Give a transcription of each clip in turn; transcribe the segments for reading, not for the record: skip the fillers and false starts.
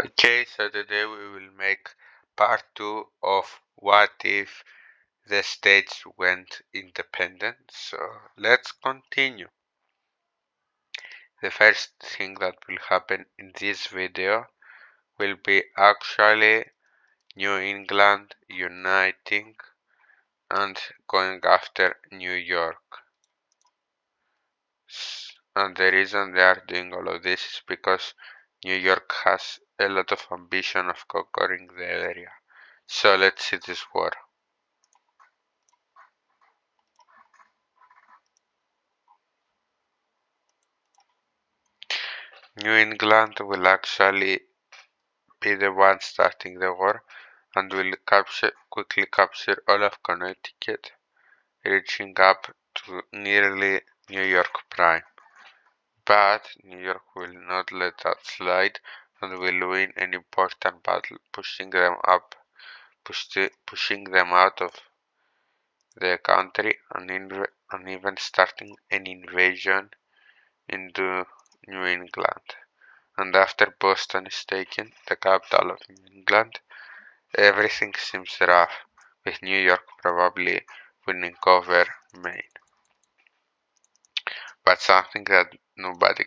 Okay, so today we will make part 2 of what if the states went independent. So let's continue. The first thing that will happen in this video will be actually New England uniting and going after New York. And the reason they are doing all of this is because New York has a lot of ambition of conquering the area. So let's see this war. New England will actually be the one starting the war and will quickly capture all of Connecticut, reaching up to nearly New York Prime. But New York will not let that slide and will win an important battle, pushing them out of the country and even starting an invasion into New England. And after Boston is taken, the capital of New England, everything seems rough, with New York probably winning over Maine. But something that nobody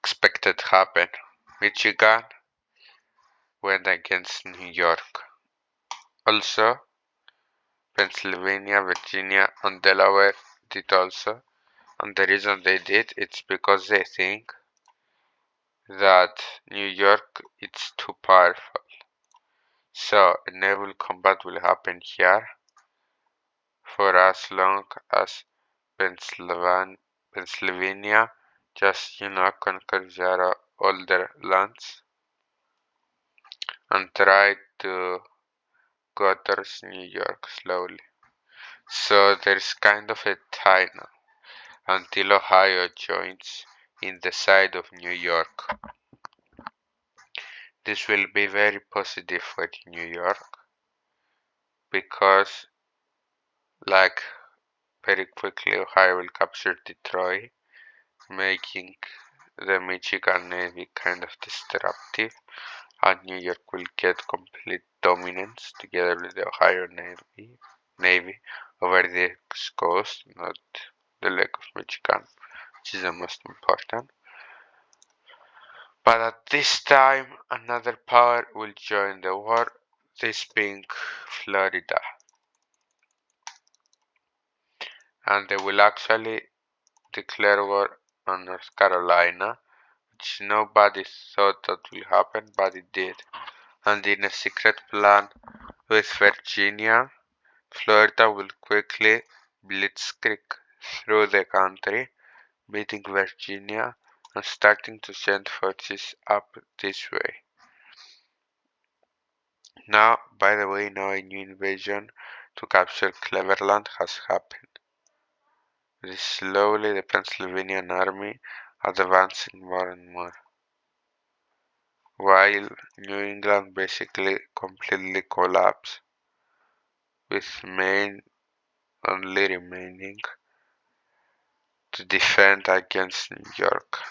expected happened. Michigan went against New York. Also, Pennsylvania, Virginia, and Delaware did also. And the reason they did, it's because they think that New York is too powerful. So a naval combat will happen here for as long as Pennsylvania just conquers their older lands and try to go towards New York slowly. So there's kind of a tie now until Ohio joins in the side of New York. This will be very positive for New York because, like, very quickly Ohio will capture Detroit, making the Michigan Navy kind of disruptive, and New York will get complete dominance together with the Ohio Navy over the East Coast, not the Lake of Michigan, which is the most important. But at this time, another power will join the war, this being Florida. And they will actually declare war on North Carolina, which nobody thought that will happen, but it did. And in a secret plan with Virginia, Florida will quickly blitzkrieg through the country, beating Virginia and starting to send forces up this way. Now, by the way, now a new invasion to capture Cleveland has happened. With slowly the Pennsylvanian army advancing more and more, while New England basically completely collapsed, with Maine only remaining to defend against New York.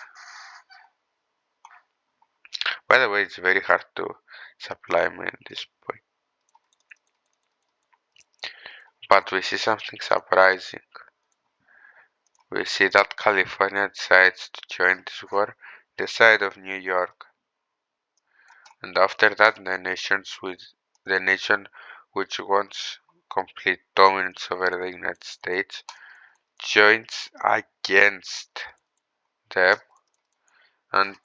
By the way, it's very hard to supply Maine at this point. But we see something surprising. We see that California decides to join this war, the side of New York. And after that, the nation which wants complete dominance over the United States joins against them and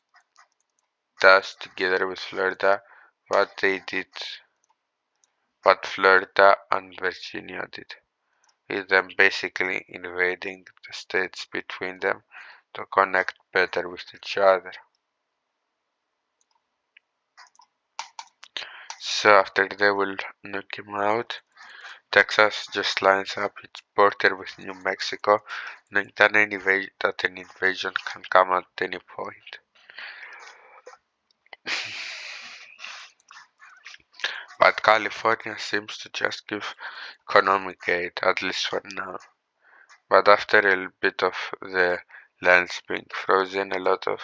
does together with Florida what they did, what Florida and Virginia did, with them basically invading the states between them to connect better with each other. So after they will knock him out, Texas just lines up its border with New Mexico, knowing that an invasion can come at any point. But California seems to just give economic aid, at least for now. But after a bit of the lands being frozen, a lot of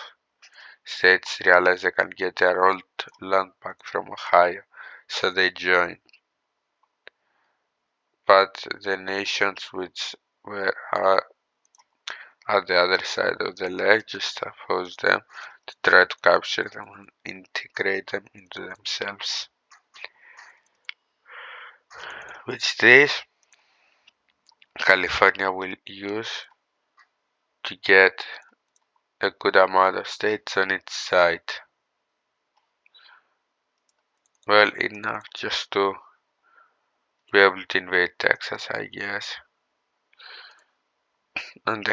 states realize they can get their old land back from Ohio, so they join. But the nations which were at the other side of the lake just oppose them to try to capture them and integrate them into themselves. Which this California will use to get a good amount of states on its side. Well, enough just to be able to invade Texas, I guess. And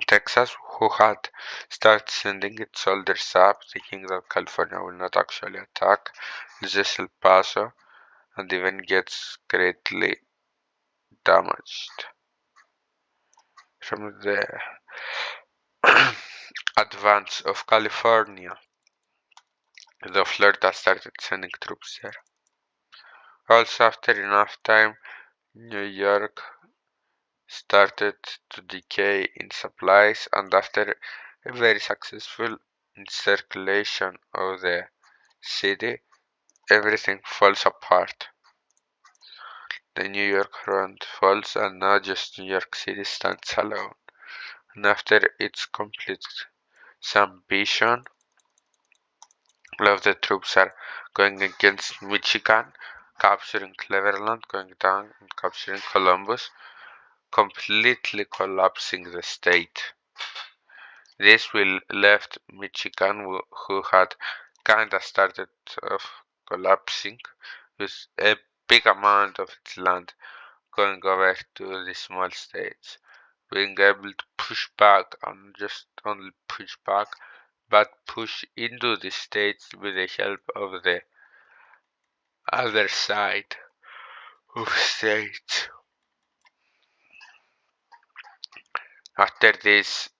Texas, who had started sending its soldiers up, thinking that California will not actually attack, loses El Paso and even gets greatly damaged from the advance of California, though Florida started sending troops there. Also, after enough time, New York started to decay in supplies, and after a very successful encirculation of the city, everything falls apart. The New York front falls, and now just New York City stands alone. And after its complete submission, all of the troops are going against Michigan, capturing Cleveland, going down and capturing Columbus, completely collapsing the state. This will left Michigan, who had kinda started off collapsing, with a big amount of its land going over to the small states, being able to push back and just only push back, but push into the states with the help of the other side of states. After this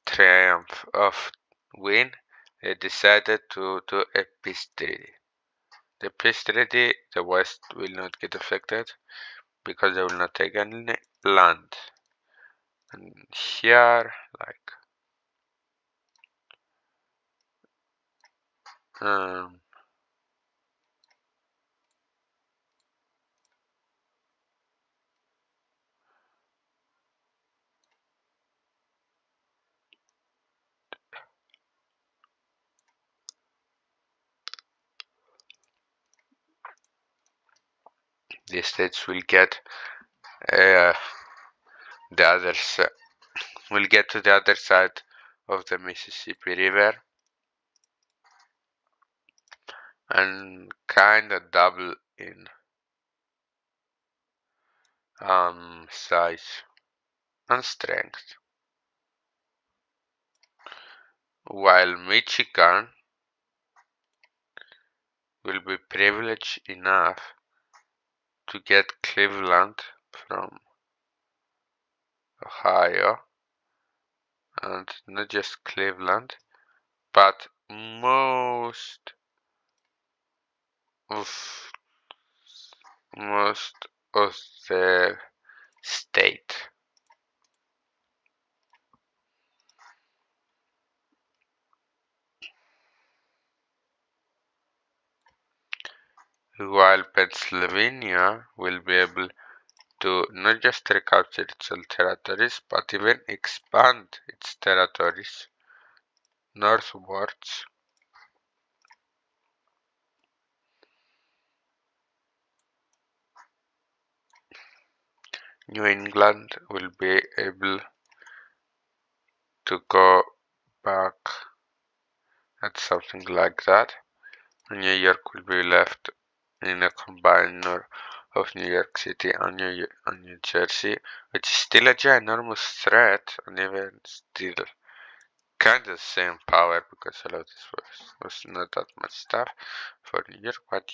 triumph of win, they decided to do a peace treaty. The peace treaty, the West will not get affected because they will not take any land. And here, like, um, the states will get uh, the other will get to the other side of the Mississippi River and kind of double in size and strength, while Michigan will be privileged enough to get Cleveland from Ohio, and not just Cleveland, but of most of the state. While Pennsylvania will be able to not just recapture its old territories, but even expand its territories northwards. New England will be able to go back at something like that. New York will be left in a combiner of New York City and New Jersey, which is still a ginormous threat, and even still kind of the same power because all of this was not that much stuff for New York, but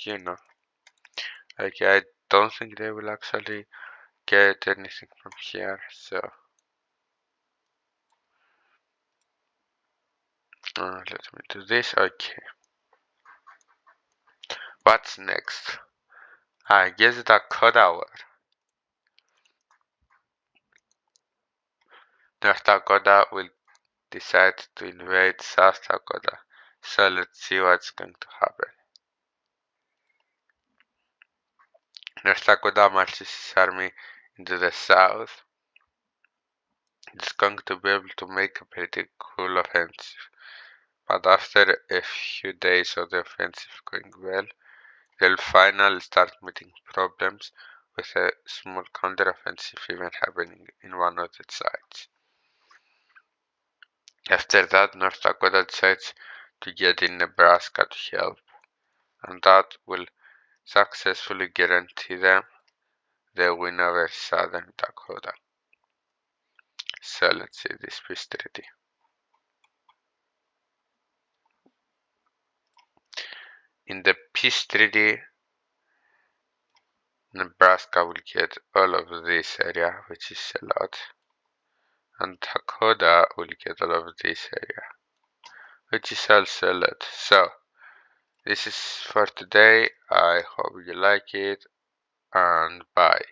like I don't think they will actually get anything from here, so let me do this. Okay, what's next? I guess Dakota War. North Dakota will decide to invade South Dakota. So let's see what's going to happen. North Dakota marches his army into the south. It's going to be able to make a pretty cool offensive. But after a few days of the offensive going well, they'll finally start meeting problems with a small counteroffensive even happening in one of the sides. After that, North Dakota decides to get in Nebraska to help, and that will successfully guarantee them the win over Southern Dakota. So let's see this peace treaty. In the peace treaty, Nebraska will get all of this area, which is a lot, and Dakota will get all of this area, which is also a lot. So this is for today. I hope you like it, and bye.